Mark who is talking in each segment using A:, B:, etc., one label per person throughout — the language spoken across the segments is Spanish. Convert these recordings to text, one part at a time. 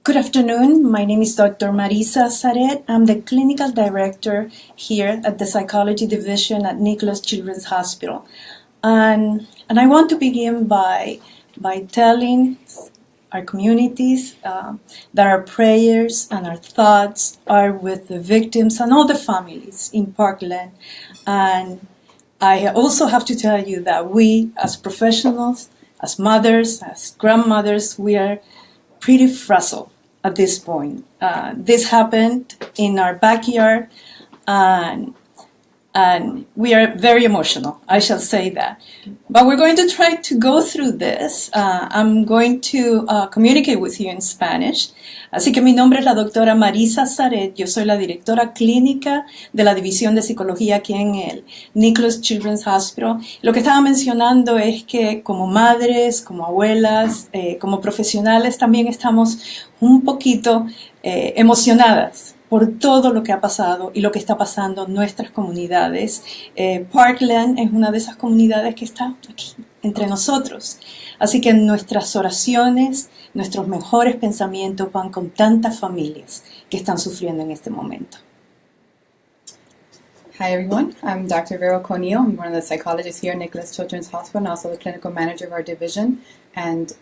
A: Good afternoon. My name is Dr. Marisa Saret. I'm the clinical director here at the psychology division at Nicholas Children's Hospital. And I want to begin by telling our communities that our prayers and our thoughts are with the victims and all the families in Parkland. And I also have to tell you that we, as professionals, as mothers, as grandmothers, we are pretty frazzled at this point. This happened in our backyard, and we are very emotional, I shall say that. But we're going to try to go through this. I'm going to communicate with you in Spanish. Así que mi nombre es la doctora Marisa Saret. Yo soy la directora clínica de la División de Psicología aquí en el Nicholas Children's Hospital. Lo que estaba mencionando es que como madres, como abuelas, como profesionales también estamos un poquito emocionadas por todo lo que ha pasado y lo que está pasando en nuestras comunidades. Parkland es una de esas comunidades que está aquí, entre nosotros. Así que nuestras oraciones, nuestros mejores pensamientos van con tantas familias que están sufriendo en este momento.
B: Hi everyone, I'm Dr. Vero Conillo. I'm one of the psychologists here at Nicholas Children's Hospital and also the clinical manager of our division. And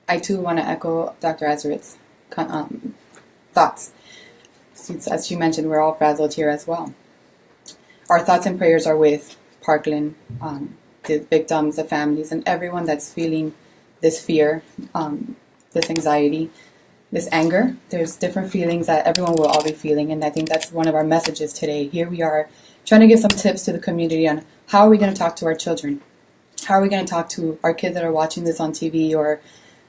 B: I too want to echo Dr. Azaret's thoughts. As she mentioned, we're all frazzled here as well. Our thoughts and prayers are with Parkland, the victims, the families, and everyone that's feeling this fear, this anxiety, this anger. There's different feelings that everyone will all be feeling, and I think that's one of our messages today. Here we are trying to give some tips to the community on how are we going to talk to our children? How are we going to talk to our kids that are watching this on TV or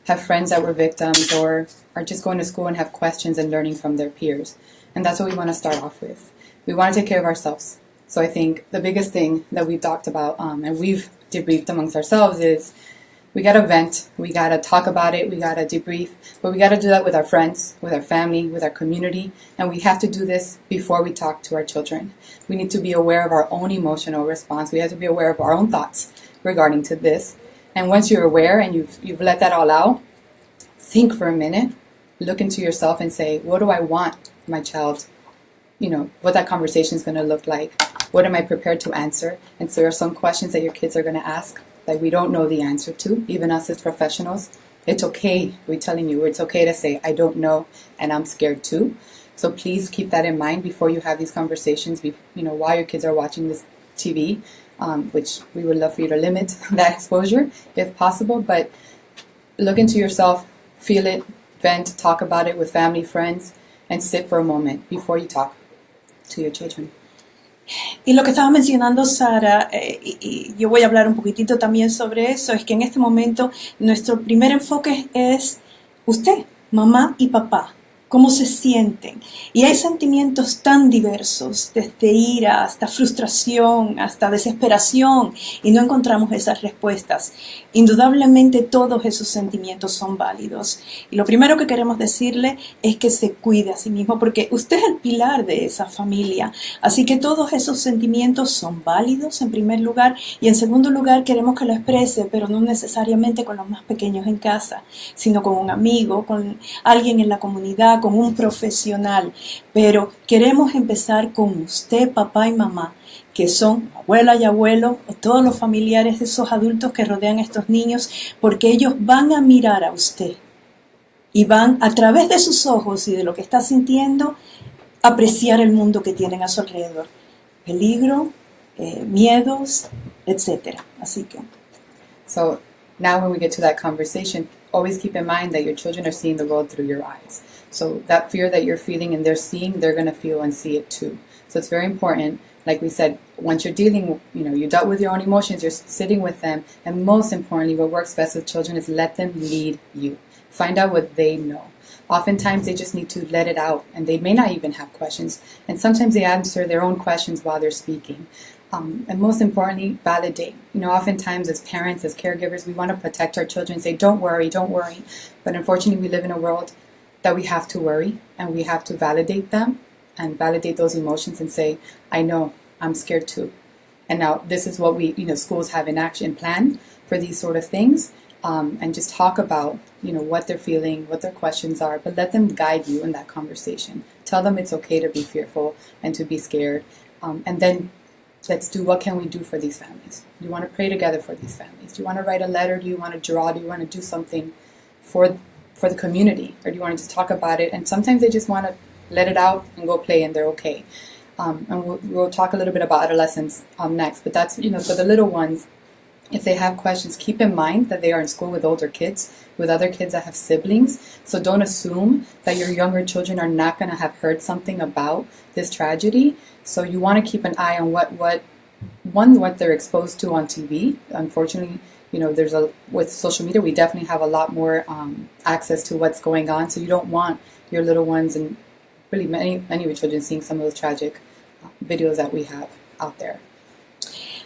B: have friends that were victims or are just going to school and have questions and learning from their peers? And that's what we want to start off with. We want to take care of ourselves. So I think the biggest thing that we've talked about and we've debriefed amongst ourselves is we got to vent, we got to talk about it, we got to debrief, but we got to do that with our friends, with our family, with our community, and we have to do this before we talk to our children. We need to be aware of our own emotional response. We have to be aware of our own thoughts regarding to this. And once you're aware and you've let that all out, think for a minute, look into yourself and say, what do I want my child, what that conversation is going to look like? What am I prepared to answer? And so there are some questions that your kids are going to ask that we don't know the answer to, even us as professionals. It's okay, we're telling you, it's okay to say, I don't know, and I'm scared too. So please keep that in mind before you have these conversations, while your kids are watching this TV, which we would love for you to limit that exposure if possible. But look into yourself, feel it, vent, talk about it with family, friends, and sit for a moment before you talk to your children.
A: Y lo que estaba mencionando Sara, y yo voy a hablar un poquitito también sobre eso, es que en este momento nuestro primer enfoque es usted, mamá y papá, cómo se sienten. Y hay sentimientos tan diversos, desde ira hasta frustración, hasta desesperación, y no encontramos esas respuestas. Indudablemente todos esos sentimientos son válidos. Y lo primero que queremos decirle es que se cuide a sí mismo, porque usted es el pilar de esa familia. Así que todos esos sentimientos son válidos en primer lugar, y en segundo lugar queremos que lo exprese, pero no necesariamente con los más pequeños en casa, sino con un amigo, con alguien en la comunidad, con un profesional. Pero queremos empezar con usted, papá y mamá, que son abuela y abuelo, o todos los familiares de esos adultos que rodean a estos niños, porque ellos van a mirar a usted y van a través de sus ojos y de lo que está sintiendo apreciar el mundo que tienen a su alrededor. Peligro, miedos, etc. Así que.
B: So now when we get to that conversation, always keep in mind that your children are seeing the world through your eyes. So that fear that you're feeling and they're seeing, they're going to feel and see it too. So it's very important. Like we said, once you're dealing, you dealt with your own emotions, you're sitting with them. And most importantly, what works best with children is let them lead you. Find out what they know. Oftentimes, they just need to let it out, and they may not even have questions. And sometimes they answer their own questions while they're speaking. And most importantly, validate. Oftentimes as parents, as caregivers, we want to protect our children and say, don't worry, don't worry. But unfortunately, we live in a world that we have to worry, and we have to validate them and validate those emotions and say, I know, I'm scared too. And now this is what we, schools have in action plan for these sort of things. and just talk about, what they're feeling, what their questions are, but let them guide you in that conversation. Tell them it's okay to be fearful and to be scared. And then let's do, what can we do for these families? Do you want to pray together for these families? Do you want to write a letter? Do you want to draw? Do you want to do something for the community? Or do you want to just talk about it? And sometimes they just want to let it out and go play and they're okay. And we'll talk a little bit about adolescence next. But that's, for the little ones, if they have questions, keep in mind that they are in school with older kids, with other kids that have siblings. So don't assume that your younger children are not going to have heard something about this tragedy. So you want to keep an eye on what they're exposed to on TV. Unfortunately, with social media, we definitely have a lot more access to what's going on. So you don't want your little ones and really many of your children seeing some of those tragic videos that we have out there.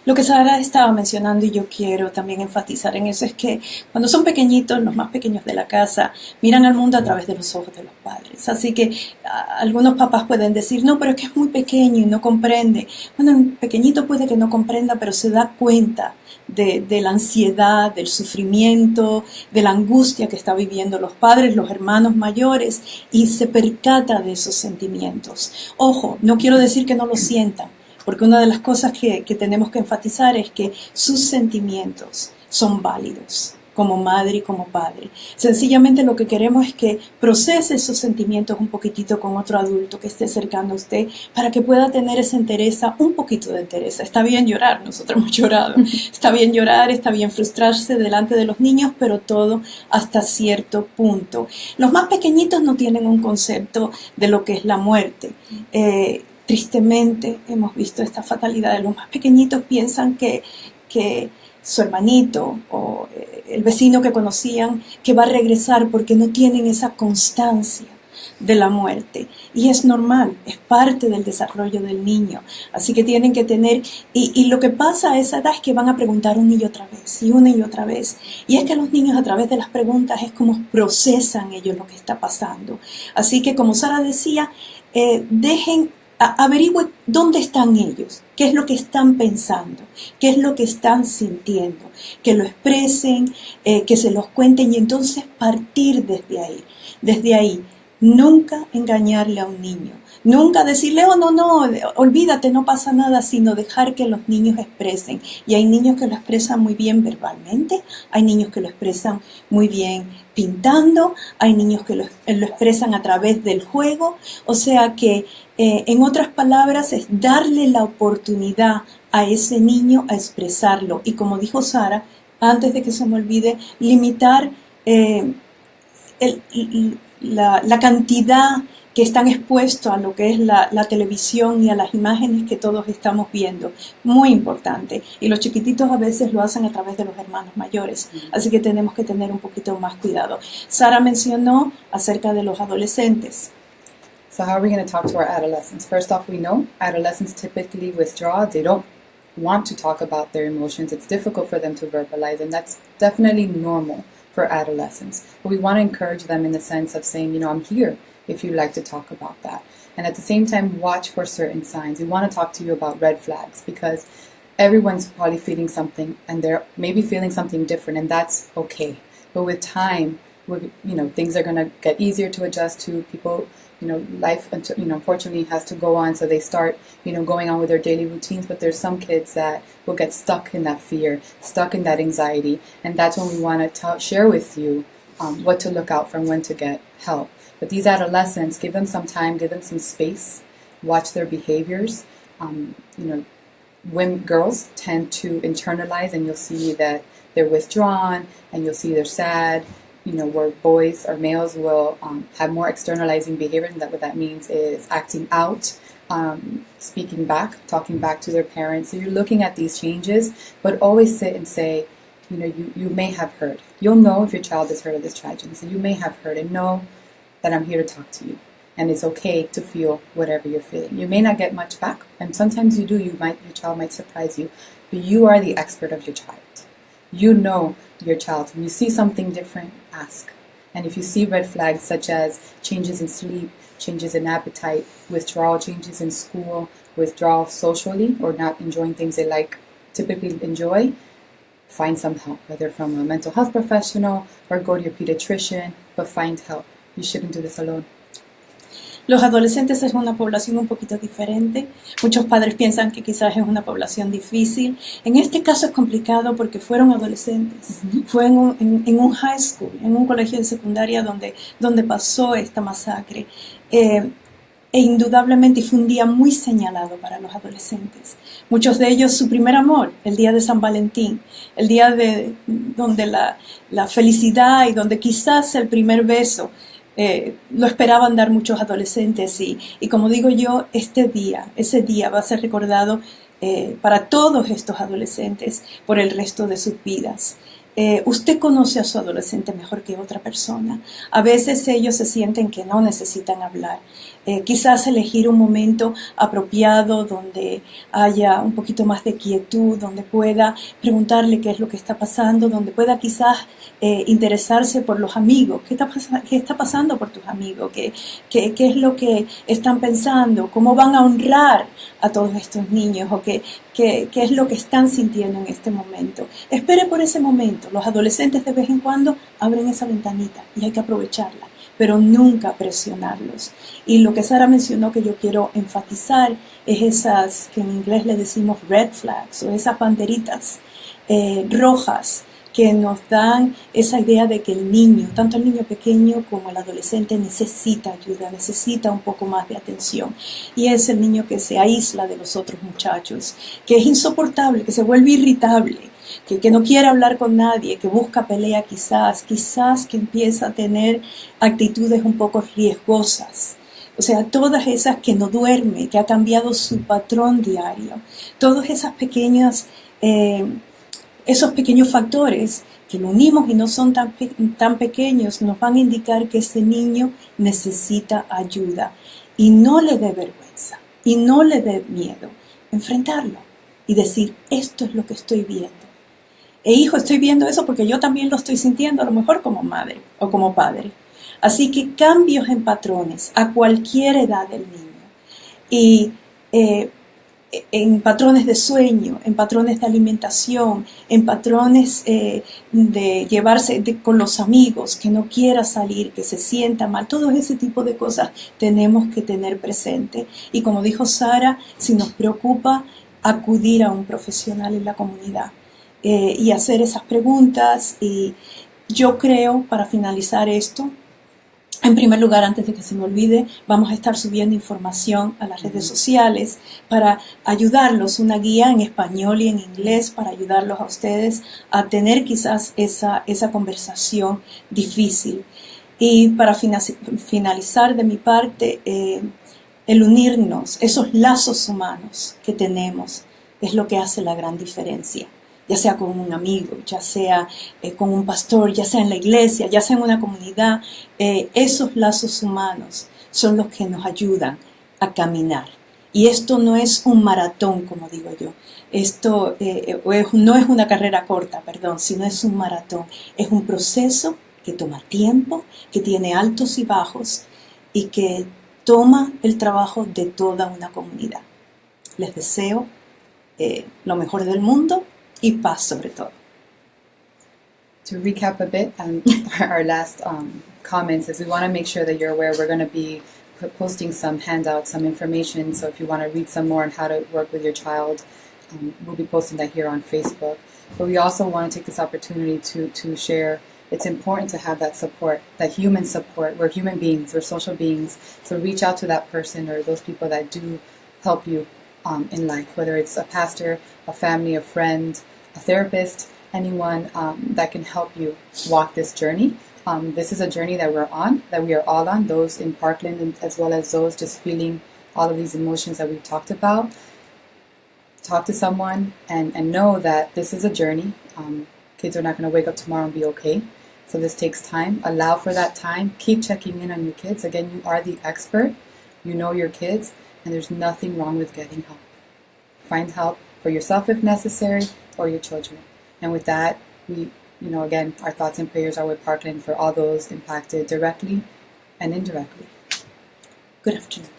A: Lo que Sara estaba mencionando, y yo quiero también enfatizar en eso, es que cuando son pequeñitos, los más pequeños de la casa, miran al mundo a través de los ojos de los padres. Así que algunos papás pueden decir, no, pero es que es muy pequeño y no comprende. Bueno, el pequeñito puede que no comprenda, pero se da cuenta de la ansiedad, del sufrimiento, de la angustia que están viviendo los padres, los hermanos mayores, y se percata de esos sentimientos. Ojo, no quiero decir que no lo sientan, porque una de las cosas que tenemos que enfatizar es que sus sentimientos son válidos, como madre y como padre. Sencillamente lo que queremos es que procese esos sentimientos un poquitito con otro adulto que esté cercano a usted para que pueda tener esa entereza, un poquito de entereza. Está bien llorar, nosotros hemos llorado. Está bien llorar, está bien frustrarse delante de los niños, pero todo hasta cierto punto. Los más pequeñitos no tienen un concepto de lo que es la muerte. Tristemente hemos visto esta fatalidad. Los más pequeñitos piensan que su hermanito o el vecino que conocían que va a regresar porque no tienen esa constancia de la muerte. Y es normal, es parte del desarrollo del niño. Así que tienen que tener, y lo que pasa a esa edad es que van a preguntar una y otra vez, y una y otra vez. Y es que los niños a través de las preguntas es como procesan ellos lo que está pasando. Así que como Sara decía, averigüe dónde están ellos, qué es lo que están pensando, qué es lo que están sintiendo, que lo expresen, que se los cuenten y entonces partir desde ahí. Desde ahí, nunca engañarle a un niño, nunca decirle, oh, no, olvídate, no pasa nada, sino dejar que los niños expresen. Y hay niños que lo expresan muy bien verbalmente, hay niños que lo expresan muy bien pintando, hay niños que lo expresan a través del juego. O sea que, en otras palabras, es darle la oportunidad a ese niño a expresarlo. Y como dijo Sara, antes de que se me olvide, limitar la cantidad que están expuestos a lo que es la televisión y a las imágenes que todos estamos viendo. Muy importante. Y los chiquititos a veces lo hacen a través de los hermanos mayores. Así que tenemos que tener un poquito más cuidado. Sara mencionó acerca de los adolescentes.
B: So how are we going to talk to our adolescents? First off, we know adolescents typically withdraw. They don't want to talk about their emotions. It's difficult for them to verbalize, and that's definitely normal for adolescents. But we want to encourage them in the sense of saying, I'm here if you'd like to talk about that. And at the same time, watch for certain signs. We want to talk to you about red flags because everyone's probably feeling something and they're maybe feeling something different, and that's okay. But with time, things are going to get easier to adjust to. People, life, unfortunately has to go on, so they start, going on with their daily routines. But there's some kids that will get stuck in that fear, stuck in that anxiety, and that's when we want to share with you what to look out for and when to get help. But these adolescents, give them some time, give them some space, watch their behaviors. When girls tend to internalize, and you'll see that they're withdrawn, and you'll see they're sad. Where boys or males will have more externalizing behavior, and what that means is acting out, speaking back, talking back to their parents. So you're looking at these changes, but always sit and say, you may have heard. You'll know if your child has heard of this tragedy. So you may have heard, and know that I'm here to talk to you. And it's okay to feel whatever you're feeling. You may not get much back, and sometimes you do. Your child might surprise you, but you are the expert of your child. You know your child. When you see something different, ask. And if you see red flags such as changes in sleep, changes in appetite, withdrawal, changes in school, withdrawal socially, or not enjoying things they typically enjoy, find some help, whether from a mental health professional or go to your pediatrician, but find help. You shouldn't do this alone.
A: Los adolescentes es una población un poquito diferente. Muchos padres piensan que quizás es una población difícil. En este caso es complicado porque fueron adolescentes. Fue en un high school, en un colegio de secundaria donde pasó esta masacre. E indudablemente fue un día muy señalado para los adolescentes. Muchos de ellos su primer amor, el día de San Valentín, el día donde la felicidad y donde quizás el primer beso lo esperaban dar muchos adolescentes y como digo yo, ese día va a ser recordado para todos estos adolescentes por el resto de sus vidas. Usted conoce a su adolescente mejor que otra persona. A veces ellos se sienten que no necesitan hablar. Quizás elegir un momento apropiado donde haya un poquito más de quietud, donde pueda preguntarle qué es lo que está pasando, donde pueda quizás interesarse por los amigos. ¿Qué está pasando por tus amigos? ¿Qué es lo que están pensando? ¿Cómo van a honrar a todos estos niños? ¿O qué es lo que están sintiendo en este momento? Espere por ese momento. Los adolescentes de vez en cuando abren esa ventanita y hay que aprovecharla, pero nunca presionarlos. Y lo que Sara mencionó que yo quiero enfatizar es esas que en inglés le decimos red flags o esas banderitas rojas que nos dan esa idea de que el niño, tanto el niño pequeño como el adolescente, necesita ayuda, necesita un poco más de atención. Y es el niño que se aísla de los otros muchachos, que es insoportable, que se vuelve irritable, que no quiere hablar con nadie, que busca pelea quizás que empieza a tener actitudes un poco riesgosas. O sea, todas esas que no duerme, que ha cambiado su patrón diario, todos esos pequeños factores que lo unimos y no son tan pequeños nos van a indicar que ese niño necesita ayuda. Y no le dé vergüenza, y no le dé miedo enfrentarlo y decir, esto es lo que estoy viendo. Hijo, estoy viendo eso porque yo también lo estoy sintiendo, a lo mejor como madre o como padre. Así que cambios en patrones a cualquier edad del niño. Y en patrones de sueño, en patrones de alimentación, en patrones de llevarse con los amigos, que no quiera salir, que se sienta mal, todo ese tipo de cosas tenemos que tener presente. Y como dijo Sara, si nos preocupa, acudir a un profesional en la comunidad y hacer esas preguntas. Y yo creo, para finalizar esto, en primer lugar, antes de que se me olvide, vamos a estar subiendo información a las redes sociales para ayudarlos, una guía en español y en inglés para ayudarlos a ustedes a tener quizás esa conversación difícil. Y para finalizar de mi parte, el unirnos, esos lazos humanos que tenemos, es lo que hace la gran diferencia. Ya sea con un amigo, ya sea con un pastor, ya sea en la iglesia, ya sea en una comunidad, esos lazos humanos son los que nos ayudan a caminar. Y esto no es un maratón, como digo yo. Esto no es una carrera corta, sino es un maratón. Es un proceso que toma tiempo, que tiene altos y bajos y que toma el trabajo de toda una comunidad. Les deseo lo mejor del mundo y paz sobre todo.
B: To recap a bit, our last comments is we want to make sure that you're aware we're going to be posting some handouts, some information. So if you want to read some more on how to work with your child, we'll be posting that here on Facebook. But we also want to take this opportunity to share. It's important to have that support, that human support. We're human beings, we're social beings. So reach out to that person or those people that do help you in life, whether it's a pastor, a family, a friend, a therapist, anyone that can help you walk this journey. This is a journey that we're on, that we are all on, those in Parkland and as well as those just feeling all of these emotions that we've talked about. Talk to someone and know that this is a journey. Kids are not going to wake up tomorrow and be okay. So this takes time. Allow for that time. Keep checking in on your kids. Again, you are the expert. You know your kids, and there's nothing wrong with getting help. Find help for yourself if necessary, or your children. And with that, we, again, our thoughts and prayers are with Parkland for all those impacted directly and indirectly.
A: Good afternoon.